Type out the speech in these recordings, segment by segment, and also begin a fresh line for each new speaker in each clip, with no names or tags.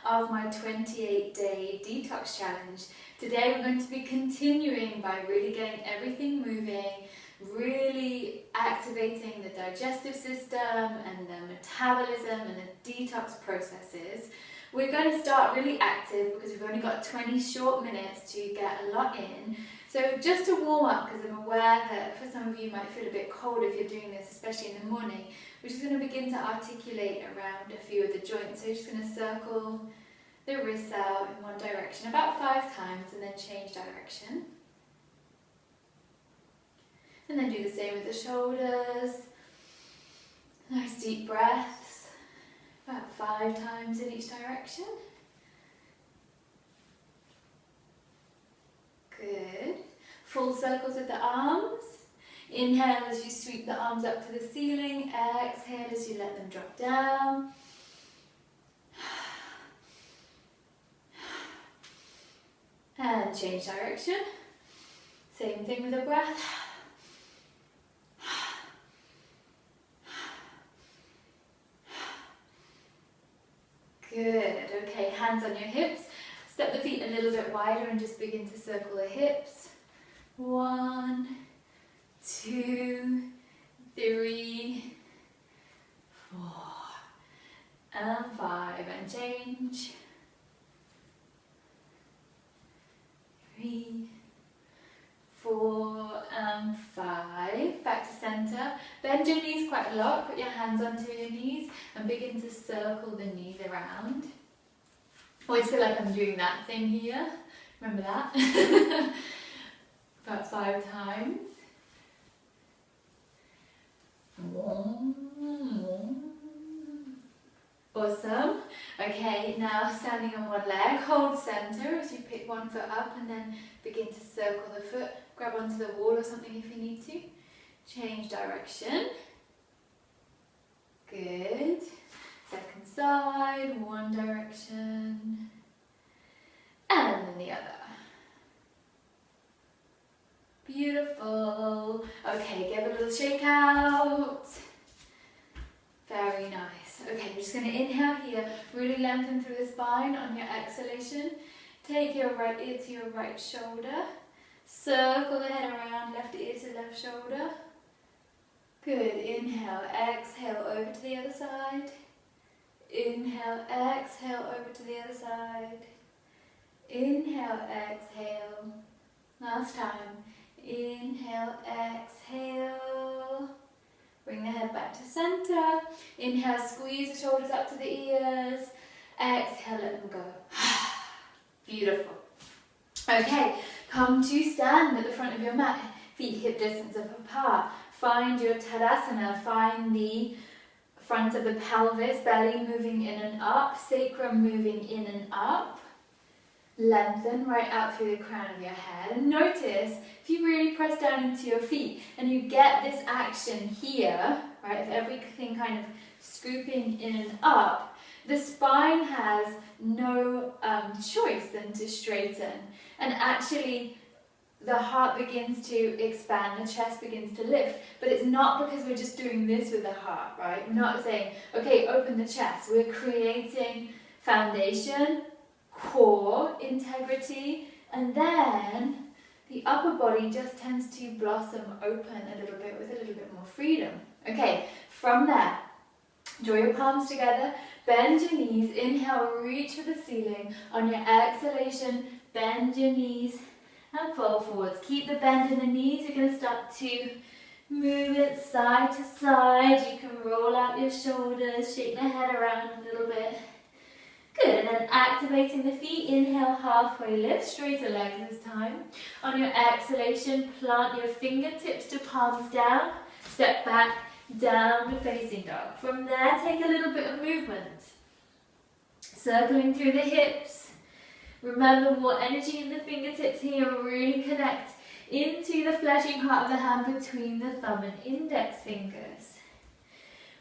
of my 28-day detox challenge. Today we're going to be continuing by really getting everything moving, really activating the digestive system and the metabolism and the detox processes. We're going to start really active because we've only got 20 short minutes to get a lot in. So just to warm up, because I'm aware that for some of you might feel a bit cold if you're doing this, especially in the morning, we're just going to begin to articulate around a few of the joints. So you're just going to circle the wrists out in one direction about 5 times and then change direction. And then do the same with the shoulders. Nice deep breaths, about 5 times in each direction. Good. Full circles with the arms. Inhale as you sweep the arms up to the ceiling. Exhale as you let them drop down. And change direction. Same thing with the breath. Good. Okay, hands on your hips. Step the feet a little bit wider and just begin to circle the hips. 1, 2, 3, 4, and 5, and change. 3, 4, and 5. Back to center. Bend your knees quite a lot. Put your hands onto your knees and begin to circle the knees around. Always feel like I'm doing that thing here. Remember that? About 5 times. Awesome. Okay, now standing on one leg, hold center as you pick one foot up and then begin to circle the foot. Grab onto the wall or something if you need to. Change direction. Good. Second side, one direction. And then the other. Beautiful. Okay, give a little shake out. Very nice. Okay, we're just going to inhale here. Really lengthen through the spine on your exhalation. Take your right ear to your right shoulder. Circle the head around, left ear to left shoulder. Good. Inhale, exhale over to the other side. Inhale, exhale over to the other side. Inhale, exhale. Last time. Inhale, exhale. Bring the head back to center. Inhale, squeeze the shoulders up to the ears. Exhale, let them go. Beautiful. Okay, come to stand at the front of your mat. Feet hip distance apart. Find your Tadasana. Find the front of the pelvis, belly moving in and up, sacrum moving in and up. Lengthen right out through the crown of your head. And notice if you really press down into your feet and you get this action here, right, of everything kind of scooping in and up, the spine has no choice than to straighten. And actually the heart begins to expand, the chest begins to lift. But it's not because we're just doing this with the heart, right? We're not saying, okay, open the chest. We're creating foundation, core integrity, and then the upper body just tends to blossom open a little bit with a little bit more freedom. Okay, from there, draw your palms together, bend your knees, inhale, reach for the ceiling. On your exhalation, bend your knees and fall forwards. Keep the bend in the knees. You're going to start to move it side to side. You can roll out your shoulders, shake the head around a little bit. Good, and then activating the feet, inhale, halfway lift, straighter legs this time. On your exhalation, plant your fingertips to palms down, step back, downward facing dog. From there, take a little bit of movement. Circling through the hips. Remember, more energy in the fingertips here, really connect into the fleshy part of the hand between the thumb and index fingers.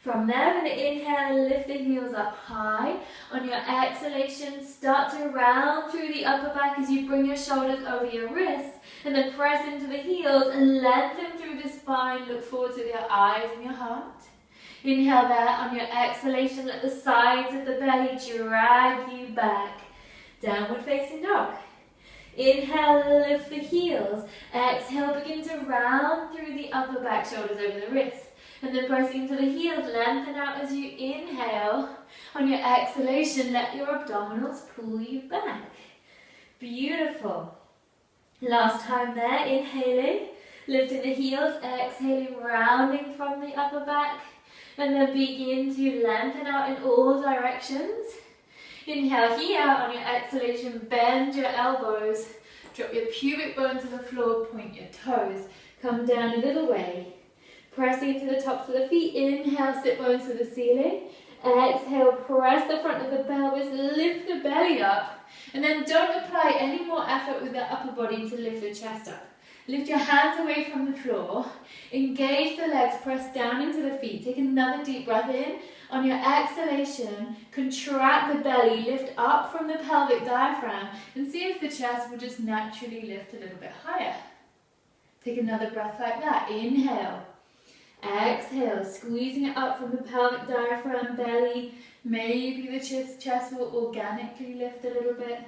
From there, we're going to inhale and lift the heels up high. On your exhalation, start to round through the upper back as you bring your shoulders over your wrists and then press into the heels and lengthen through the spine. Look forward to your eyes and your heart. Inhale there. On your exhalation, let the sides of the belly drag you back. Downward facing dog. Inhale, lift the heels. Exhale, begin to round through the upper back, shoulders over the wrists. And then pressing into the heels, lengthen out as you inhale. On your exhalation, let your abdominals pull you back. Beautiful. Last time there, inhaling, lifting the heels, exhaling, rounding from the upper back. And then begin to lengthen out in all directions. Inhale here, on your exhalation, bend your elbows. Drop your pubic bone to the floor, point your toes. Come down a little way. Pressing into the tops of the feet. Inhale, sit bones to the ceiling. Exhale, press the front of the pelvis, lift the belly up. And then don't apply any more effort with the upper body to lift the chest up. Lift your hands away from the floor. Engage the legs, press down into the feet. Take another deep breath in. On your exhalation, contract the belly, lift up from the pelvic diaphragm, and see if the chest will just naturally lift a little bit higher. Take another breath like that. Inhale. Exhale, squeezing it up from the pelvic diaphragm, belly. Maybe the chest will organically lift a little bit.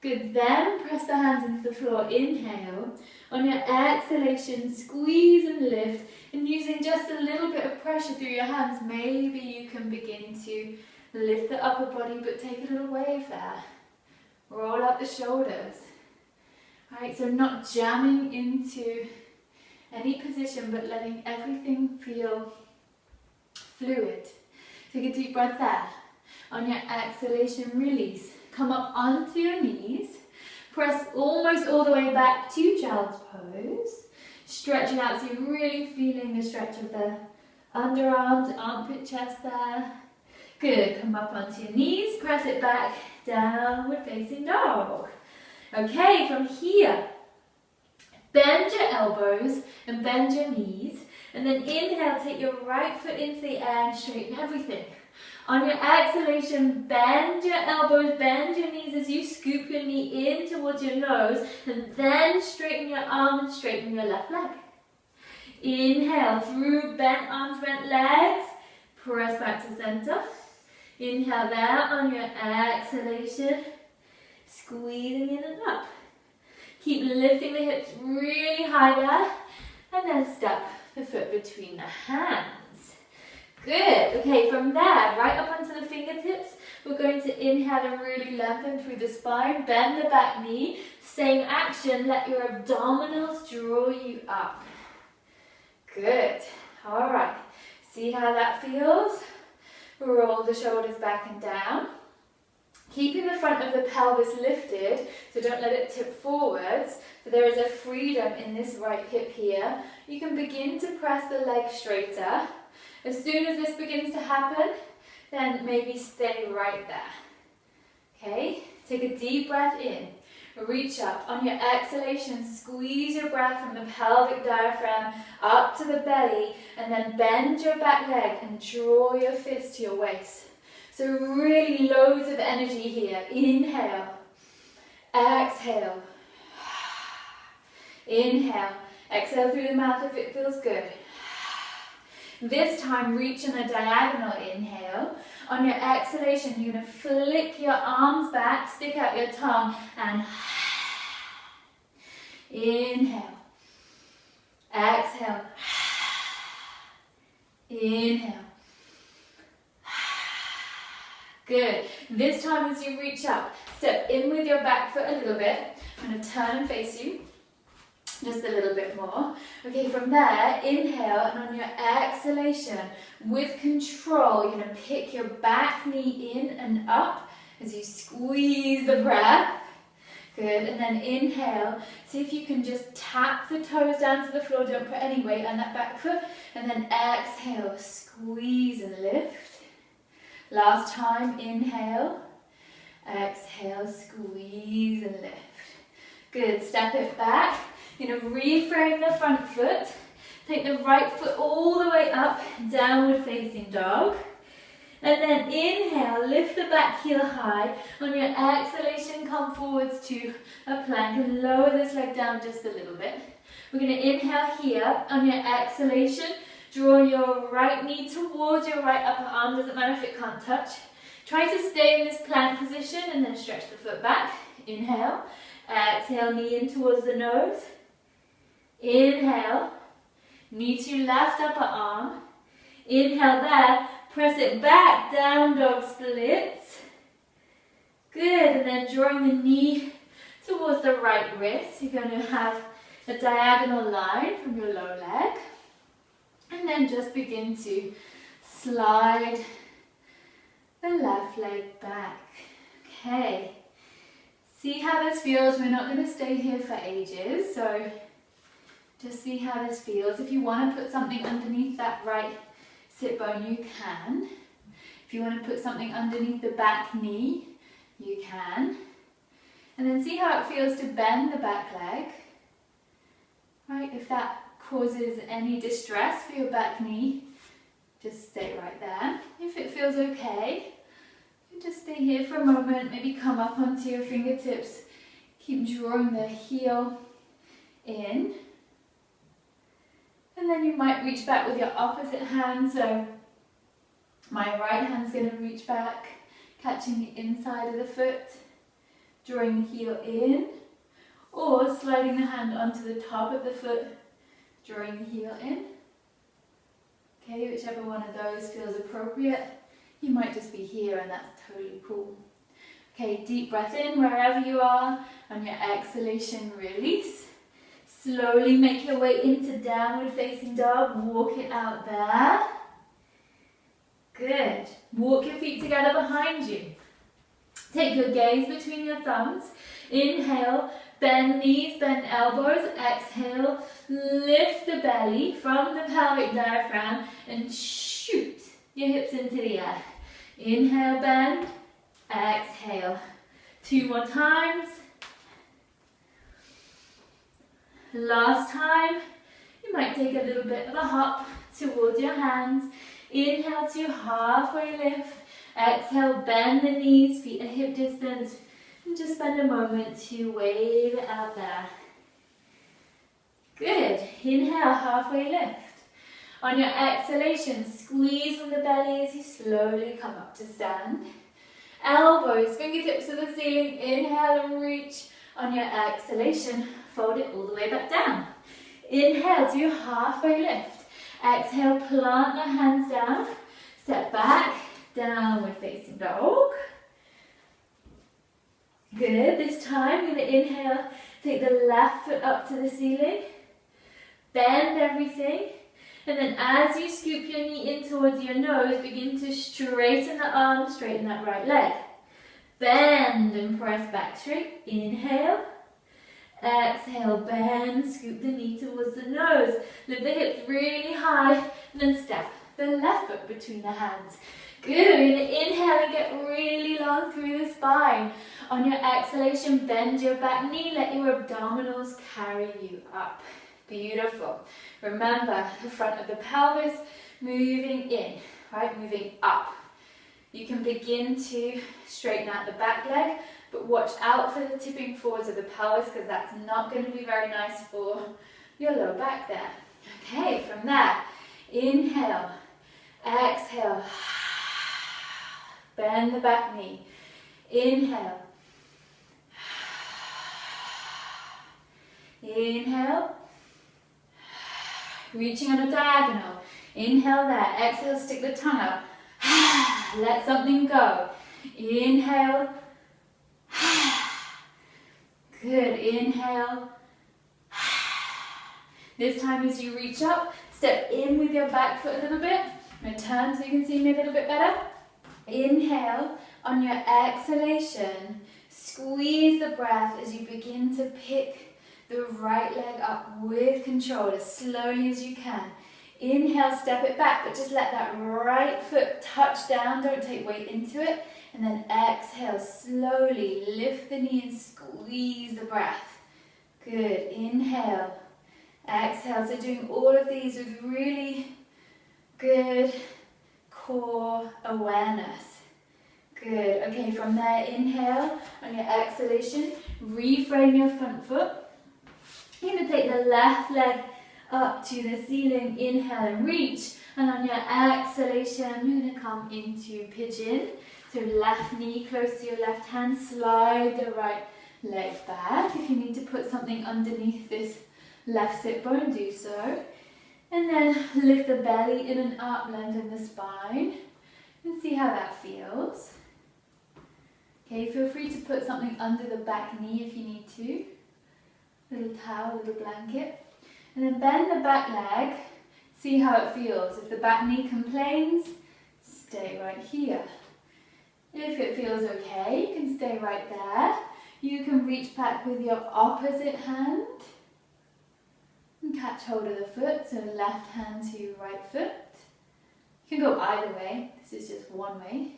Good, then press the hands into the floor. Inhale. On your exhalation, squeeze and lift. And using just a little bit of pressure through your hands, maybe you can begin to lift the upper body, but take a little wave there. Roll up the shoulders. Alright, so not jamming into any position, but letting everything feel fluid. Take a deep breath there. On your exhalation, release. Come up onto your knees. Press almost all the way back to child's pose. Stretching out, so you're really feeling the stretch of the underarms, armpit, chest there. Good, come up onto your knees, press it back, downward facing dog. Okay, from here, bend your elbows and bend your knees. And then inhale, take your right foot into the air and straighten everything. On your exhalation, bend your elbows, bend your knees as you scoop your knee in towards your nose, and then straighten your arm and straighten your left leg. Inhale through bent arms, bent legs, press back to center. Inhale there. On your exhalation, squeezing in and up. Keep lifting the hips really high there, and then step the foot between the hands. Good. Okay, from there, right up onto the fingertips, we're going to inhale and really lengthen through the spine. Bend the back knee. Same action. Let your abdominals draw you up. Good. All right. See how that feels? Roll the shoulders back and down. Keeping the front of the pelvis lifted, so don't let it tip forwards. So there is a freedom in this right hip here. You can begin to press the leg straighter. As soon as this begins to happen, then maybe stay right there. Okay, take a deep breath in, reach up. On your exhalation, squeeze your breath from the pelvic diaphragm up to the belly, and then bend your back leg and draw your fist to your waist. So really loads of energy here. Inhale, exhale, inhale, exhale through the mouth if it feels good. This time, reach in a diagonal inhale. On your exhalation, you're going to flick your arms back, stick out your tongue, and inhale. Exhale. Inhale. Good. This time as you reach up, step in with your back foot a little bit. I'm going to turn and face you. Just a little bit more. Okay, from there, inhale, and on your exhalation, with control, you're going to pick your back knee in and up as you squeeze the breath. Good, and then inhale. See if you can just tap the toes down to the floor, don't put any weight on that back foot. And then exhale, squeeze and lift. Last time, inhale. Exhale, squeeze and lift. Good, step it back. You're going to reframe the front foot. Take the right foot all the way up, downward facing dog. And then inhale, lift the back heel high. On your exhalation, come forwards to a plank and lower this leg down just a little bit. We're going to inhale here. On your exhalation, Draw your right knee towards your right upper arm, doesn't matter if it can't touch. Try to stay in this plank position and then stretch the foot back. Inhale. Exhale, knee in towards the nose. Inhale. Knee to left upper arm. Inhale there. Press it back. Down dog splits. Good. And then drawing the knee towards the right wrist. You're going to have a diagonal line from your low leg. And then just begin to slide the left leg back. Okay. See how this feels. We're not going to stay here for ages, so just see how this feels. If you want to put something underneath that right sit bone, you can. If you want to put something underneath the back knee, you can. And then see how it feels to bend the back leg. Right, if that causes any distress for your back knee, just stay right there. If it feels okay, you just stay here for a moment, maybe come up onto your fingertips, keep drawing the heel in, and then you might reach back with your opposite hand. So my right hand's going to reach back, catching the inside of the foot, drawing the heel in, or sliding the hand onto the top of the foot, drawing the heel in. Okay, whichever one of those feels appropriate. You might just be here and that's totally cool. Okay, deep breath in wherever you are. On your exhalation, release. Slowly make your way into downward facing dog. Walk it out there. Good. Walk your feet together behind you. Take your gaze between your thumbs. Inhale. Bend knees, bend elbows, exhale, lift the belly from the pelvic diaphragm and shoot your hips into the air. Inhale, bend, exhale. 2 more times. Last time, you might take a little bit of a hop towards your hands. Inhale to halfway lift, exhale, bend the knees, feet at hip distance. And just spend a moment to wave it out there. Good. Inhale, halfway lift. On your exhalation, squeeze from the belly as you slowly come up to stand. Elbows, fingertips to the ceiling. Inhale and reach. On your exhalation, fold it all the way back down. Inhale, do halfway lift. Exhale, plant the hands down. Step back, downward facing dog. Good, this time you're going to inhale, take the left foot up to the ceiling, bend everything, and then as you scoop your knee in towards your nose, begin to straighten the arm, straighten that right leg. Bend and press back straight, inhale, exhale, bend, scoop the knee towards the nose, lift the hips really high, and then step the left foot between the hands. Good, we're going to inhale and get really long through the spine. On your exhalation, bend your back knee, let your abdominals carry you up. Beautiful. Remember, the front of the pelvis moving in, right, moving up. You can begin to straighten out the back leg, but watch out for the tipping forwards of the pelvis because that's not going to be very nice for your low back there. Okay, from there, inhale, exhale. Bend the back knee. Inhale. Inhale. Reaching on a diagonal. Inhale there. Exhale, stick the tongue out. Let something go. Inhale. Good. Inhale. This time as you reach up, step in with your back foot a little bit. Return so you can see me a little bit better. Inhale, on your exhalation, squeeze the breath as you begin to pick the right leg up with control as slowly as you can. Inhale, step it back, but just let that right foot touch down, don't take weight into it. And then exhale, slowly lift the knee and squeeze the breath. Good, inhale, exhale. So doing all of these with really good core awareness. Good. Okay, from there, inhale. On your exhalation, reframe your front foot. You're going to take the left leg up to the ceiling. Inhale and reach. And on your exhalation, you're going to come into pigeon. So left knee close to your left hand. Slide the right leg back. If you need to put something underneath this left sit bone, do so. And then lift the belly in and up, lengthen the spine. And see how that feels. Okay, feel free to put something under the back knee if you need to. Little towel, little blanket. And then bend the back leg. See how it feels. If the back knee complains, stay right here. If it feels okay, you can stay right there. You can reach back with your opposite hand and catch hold of the foot, so left hand to right foot. You can go either way, this is just one way.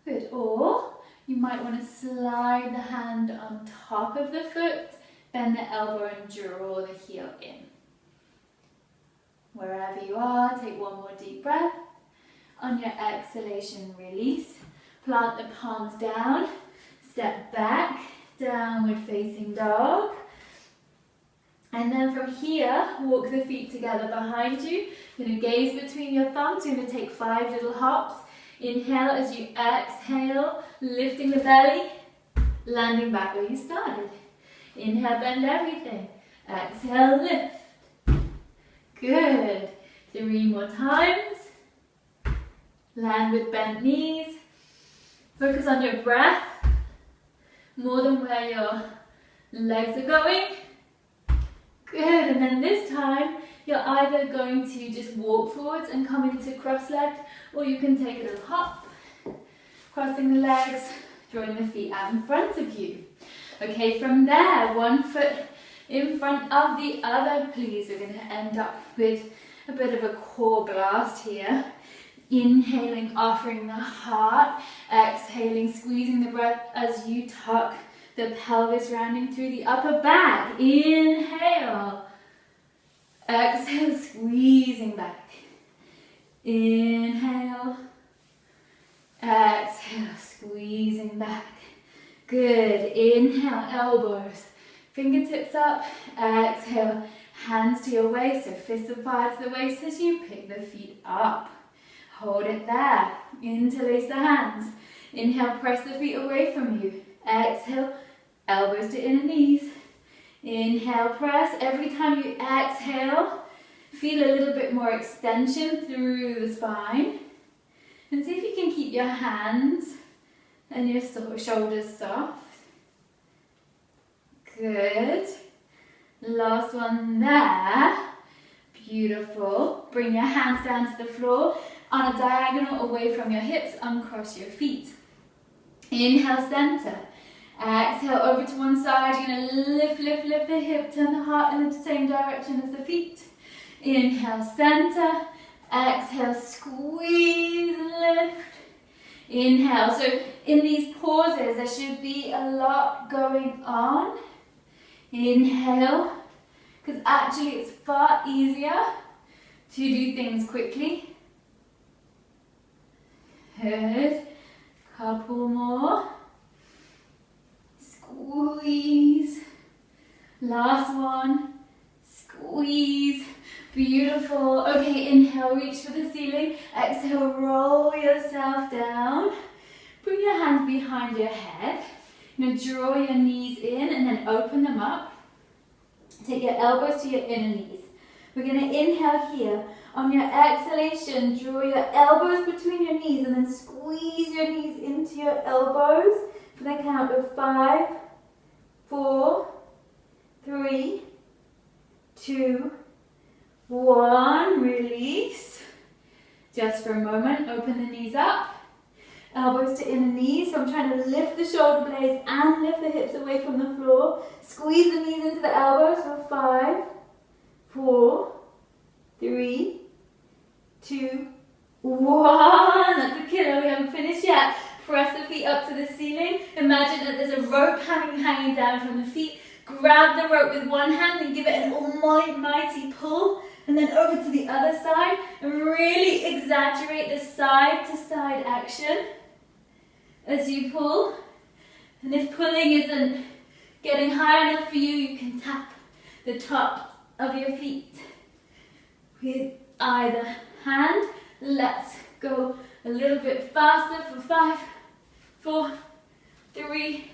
Good, or you might want to slide the hand on top of the foot, bend the elbow and draw the heel in. Wherever you are, take one more deep breath. On your exhalation, release. Plant the palms down, step back, downward facing dog. And then from here, walk the feet together behind you. You're going to gaze between your thumbs. You're going to take 5 little hops. Inhale as you exhale, lifting the belly, landing back where you started. Inhale, bend everything. Exhale, lift. Good. 3 more times. Land with bent knees. Focus on your breath more than where your legs are going. Good, and then this time you're either going to just walk forwards and come into cross-legged, or you can take a little hop, crossing the legs, drawing the feet out in front of you. Okay, from there, one foot in front of the other, please. We're going to end up with a bit of a core blast here. Inhaling, offering the heart. Exhaling, squeezing the breath as you tuck the pelvis, rounding through the upper back. Inhale. Exhale, squeezing back. Inhale. Exhale, squeezing back. Good. Inhale, elbows. Fingertips up. Exhale, hands to your waist. So fists apart to the waist as you pick the feet up. Hold it there. Interlace the hands. Inhale, press the feet away from you. Exhale, elbows to inner knees. Inhale, press. Every time you exhale, feel a little bit more extension through the spine. And see if you can keep your hands and your shoulders soft. Good. Last one there. Beautiful. Bring your hands down to the floor. On a diagonal away from your hips, uncross your feet. Inhale, center. Exhale, over to one side. You're going to lift, lift, lift the hip. Turn the heart in the same direction as the feet. Inhale, center. Exhale, squeeze, lift. Inhale. So in these pauses, there should be a lot going on. Inhale. Because actually it's far easier to do things quickly. Good. Couple more. Squeeze. Last one. Squeeze. Beautiful. Okay, inhale, reach for the ceiling. Exhale, roll yourself down. Bring your hands behind your head. Now draw your knees in and then open them up. Take your elbows to your inner knees. We're going to inhale here. On your exhalation, draw your elbows between your knees and then squeeze your knees into your elbows for the count of 5, 4, 3, 2, 1. Release. Just for a moment, open the knees up. Elbows to inner knees. So I'm trying to lift the shoulder blades and lift the hips away from the floor. Squeeze the knees into the elbows for 5, 4, 3, 2, 1. That's a killer. We haven't finished yet. Press the feet up to the ceiling. Imagine that there's a rope hanging down from the feet. Grab the rope with one hand and give it an almighty pull. And then over to the other side. And really exaggerate the side to side action as you pull. And if pulling isn't getting high enough for you, you can tap the top of your feet with either hand. Let's go a little bit faster for 5, 4, 3,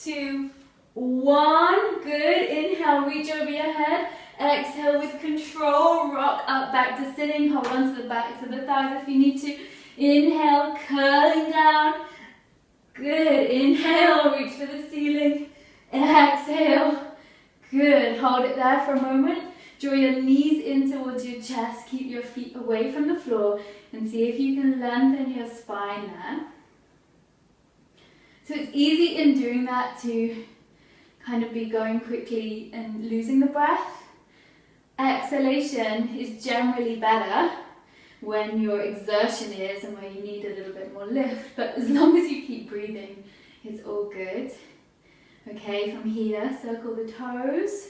2, 1. Good. Inhale, reach over your head. Exhale with control, rock up back to sitting. Hold on to the backs of the thighs if you need to. Inhale, curling down. Good. Inhale, reach for the ceiling. Exhale. Good. Hold it there for a moment. Draw your knees in towards your chest. Keep your feet away from the floor and see if you can lengthen your spine there. So it's easy in doing that to kind of be going quickly and losing the breath. Exhalation is generally better when your exertion is and where you need a little bit more lift, but as long as you keep breathing, it's all good. Okay, from here, circle the toes.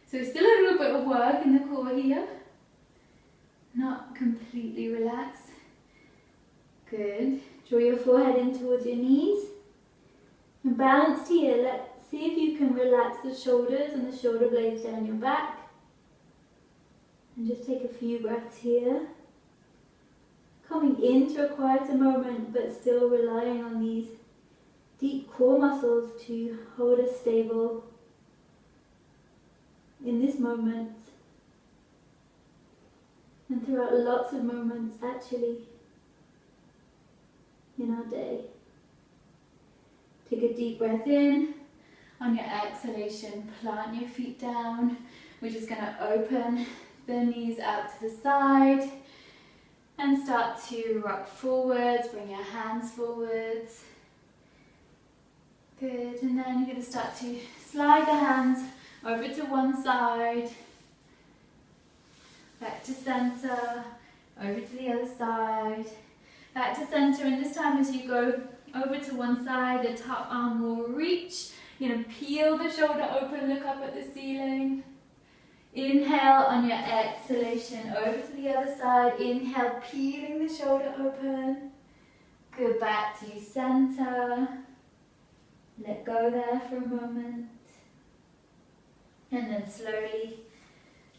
So still a little bit of work in the core here. Not completely relaxed. Good. Draw your forehead in towards your knees. And balanced here, let's see if you can relax the shoulders and the shoulder blades down your back. And just take a few breaths here. Coming into a quieter moment, but still relying on these deep core muscles to hold us stable in this moment. And throughout lots of moments, actually, in our day. Take a deep breath in. On your exhalation, plant your feet down. We're just going to open the knees out to the side and start to rock forwards. Bring your hands forwards. Good. And then you're going to start to slide the hands over to one side, back to center, over to the other side, back to center. And this time as you go over to one side, the top arm will reach. You're going to peel the shoulder open, look up at the ceiling. Inhale on your exhalation, over to the other side. Inhale, peeling the shoulder open. Go back to center. Let go there for a moment. And then slowly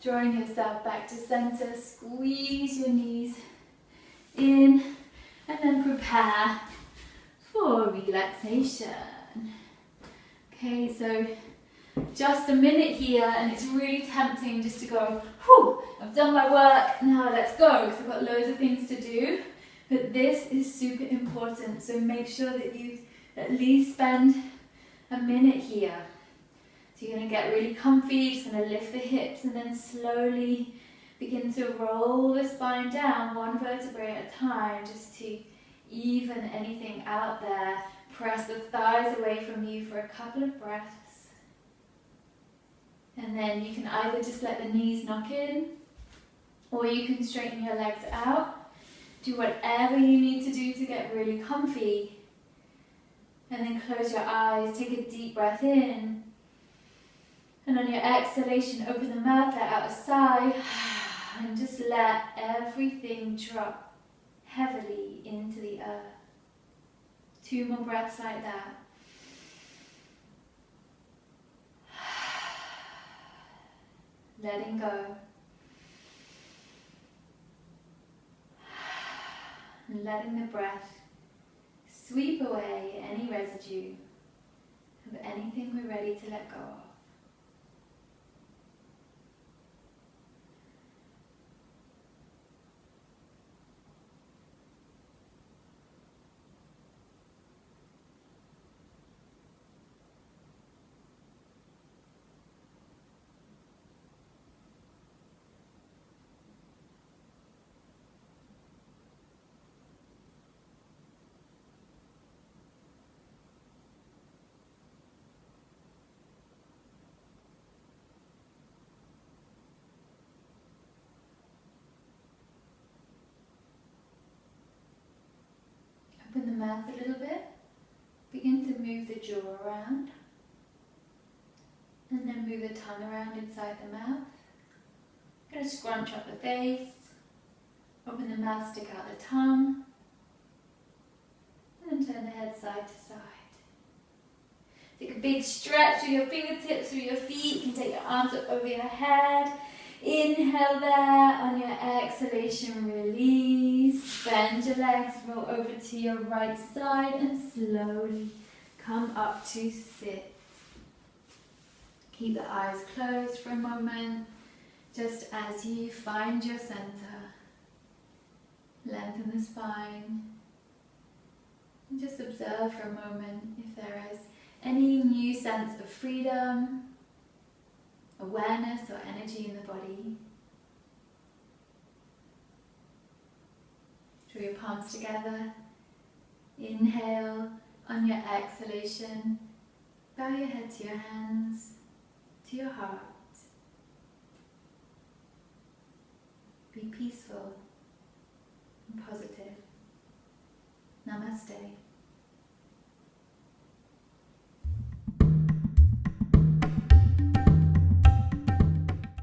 drawing yourself back to center. Squeeze your knees in and then prepare for relaxation. Okay, so just a minute here, and it's really tempting just to go, whew, I've done my work, now let's go, because I've got loads of things to do. But this is super important, so make sure that you at least spend a minute here. So you're going to get really comfy, just going to lift the hips and then slowly begin to roll the spine down one vertebrae at a time, just to even anything out there. Press the thighs away from you for a couple of breaths. And then you can either just let the knees knock in, or you can straighten your legs out. Do whatever you need to do to get really comfy. And then close your eyes, take a deep breath in. And on your exhalation, open the mouth, let out a sigh. And just let everything drop heavily into the earth. 2 more breaths like that. Letting go. And letting the breath sweep away any residue of anything we're ready to let go of. Open the mouth a little bit. Begin to move the jaw around. And then move the tongue around inside the mouth. Going to scrunch up the face. Open the mouth, stick out the tongue. And then turn the head side to side. Take a big stretch through your fingertips, through your feet. You can take your arms up over your head. Inhale there, on your exhalation release, bend your legs, roll over to your right side and slowly come up to sit. Keep the eyes closed for a moment, just as you find your center. Lengthen the spine and just observe for a moment if there is any new sense of freedom, awareness or energy in the body. Draw your palms together. Inhale. On your exhalation, bow your head to your hands, to your heart. Be peaceful and positive. Namaste.